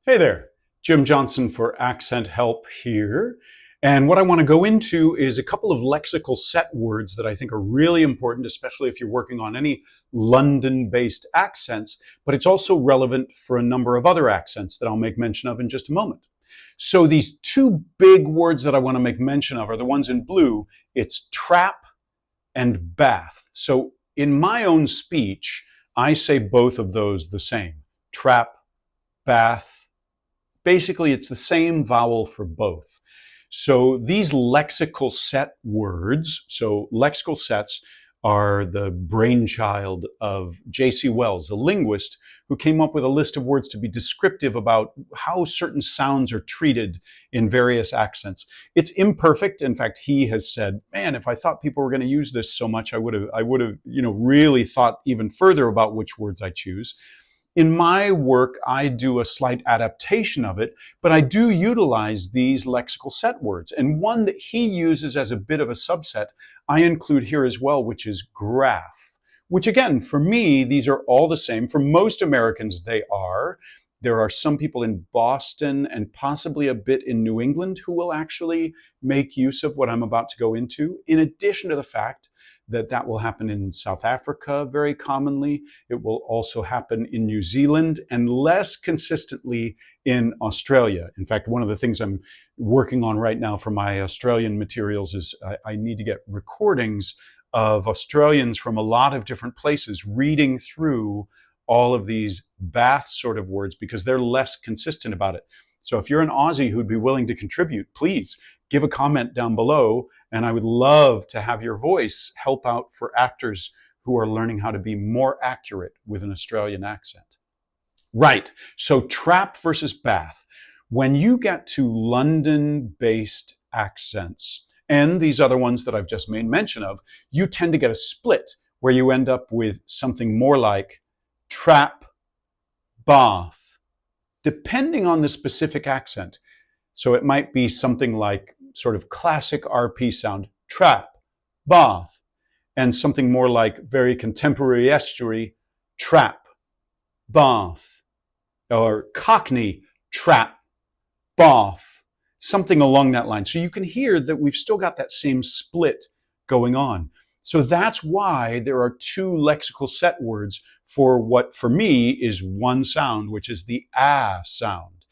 Hey there, Jim Johnson for Accent Help here. And what I want to go into is a couple of lexical set words that I think are really important, especially if you're working on any London-based accents, but it's also relevant for a number of other accents that I'll make mention of in just a moment. So these two big words that I want to make mention of are the ones in blue. It's trap and bath. So in my own speech, I say both of those the same. Trap, bath. Basically, it's the same vowel for both. So these lexical set words, so lexical sets are the brainchild of J.C. Wells, a linguist who came up with a list of words to be descriptive about how certain sounds are treated in various accents. It's imperfect. In fact, he has said, man, if I thought people were going to use this so much, I would have, really thought even further about which words I choose. In my work, I do a slight adaptation of it, but I do utilize these lexical set words. And one that he uses as a bit of a subset, I include here as well, which is graph, which again, for me, these are all the same. For most Americans, they are. There are some people in Boston and possibly a bit in New England who will actually make use of what I'm about to go into, in addition to the fact that will happen in South Africa very commonly. It will also happen in New Zealand and less consistently in Australia. In fact, one of the things I'm working on right now for my Australian materials is I need to get recordings of Australians from a lot of different places reading through all of these bath sort of words because they're less consistent about it. So if you're an Aussie who'd be willing to contribute, please give a comment down below, and I would love to have your voice help out for actors who are learning how to be more accurate with an Australian accent. Right, so trap versus bath. When you get to London-based accents, and these other ones that I've just made mention of, you tend to get a split where you end up with something more like trap, bath, depending on the specific accent. So it might be something like sort of classic RP sound, trap, bath, and something more like very contemporary estuary, trap, bath, or Cockney, trap, bath, something along that line. So you can hear that we've still got that same split going on. So that's why there are two lexical set words for what for me is one sound, which is the ah sound.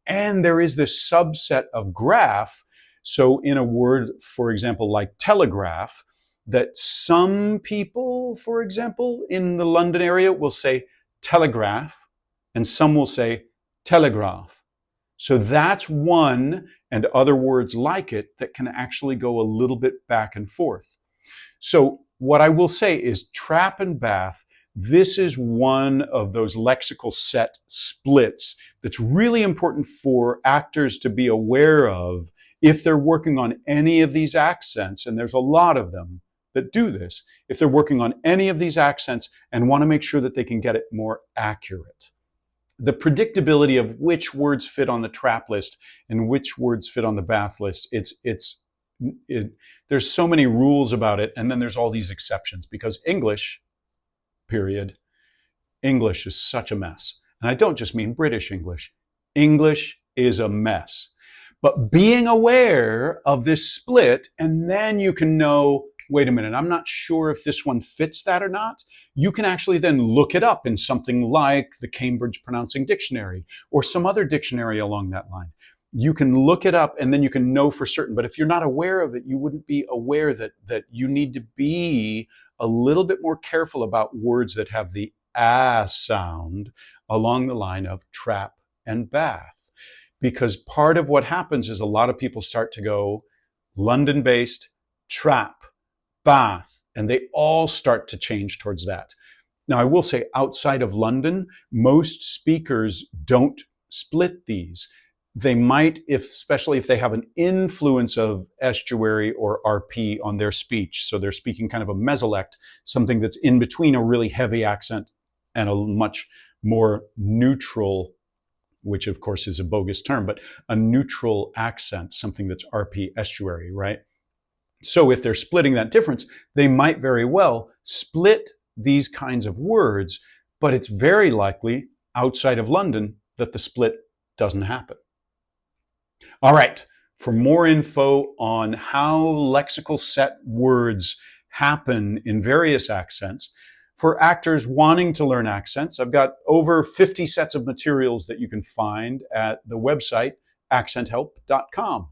And there is this subset of graph. So in a word, for example, like telegraph, that some people, for example, in the London area will say telegraph, and some will say telegraph. So that's one, and other words like it that can actually go a little bit back and forth. So what I will say is trap and bath, this is one of those lexical set splits that's really important for actors to be aware of if they're working on any of these accents, and there's a lot of them that do this, if they're working on any of these accents and want to make sure that they can get it more accurate. The predictability of which words fit on the trap list and which words fit on the bath list, there's so many rules about it, and then there's all these exceptions because English, period, English is such a mess. And I don't just mean British English. English is a mess. But being aware of this split, and then you can know, wait a minute, I'm not sure if this one fits that or not. You can actually then look it up in something like the Cambridge Pronouncing Dictionary or some other dictionary along that line. You can look it up and then you can know for certain. But if you're not aware of it, you wouldn't be aware that you need to be a little bit more careful about words that have the ah sound along the line of trap and bath. Because part of what happens is a lot of people start to go London-based, trap, bath, and they all start to change towards that. Now, I will say outside of London, most speakers don't split these. They might, especially if they have an influence of estuary or RP on their speech. So they're speaking kind of a mesolect, something that's in between a really heavy accent and a much more neutral, which of course is a bogus term, but a neutral accent, something that's RP estuary, right? So if they're splitting that difference, they might very well split these kinds of words, but it's very likely outside of London that the split doesn't happen. All right, for more info on how lexical set words happen in various accents, for actors wanting to learn accents, I've got over 50 sets of materials that you can find at the website accenthelp.com.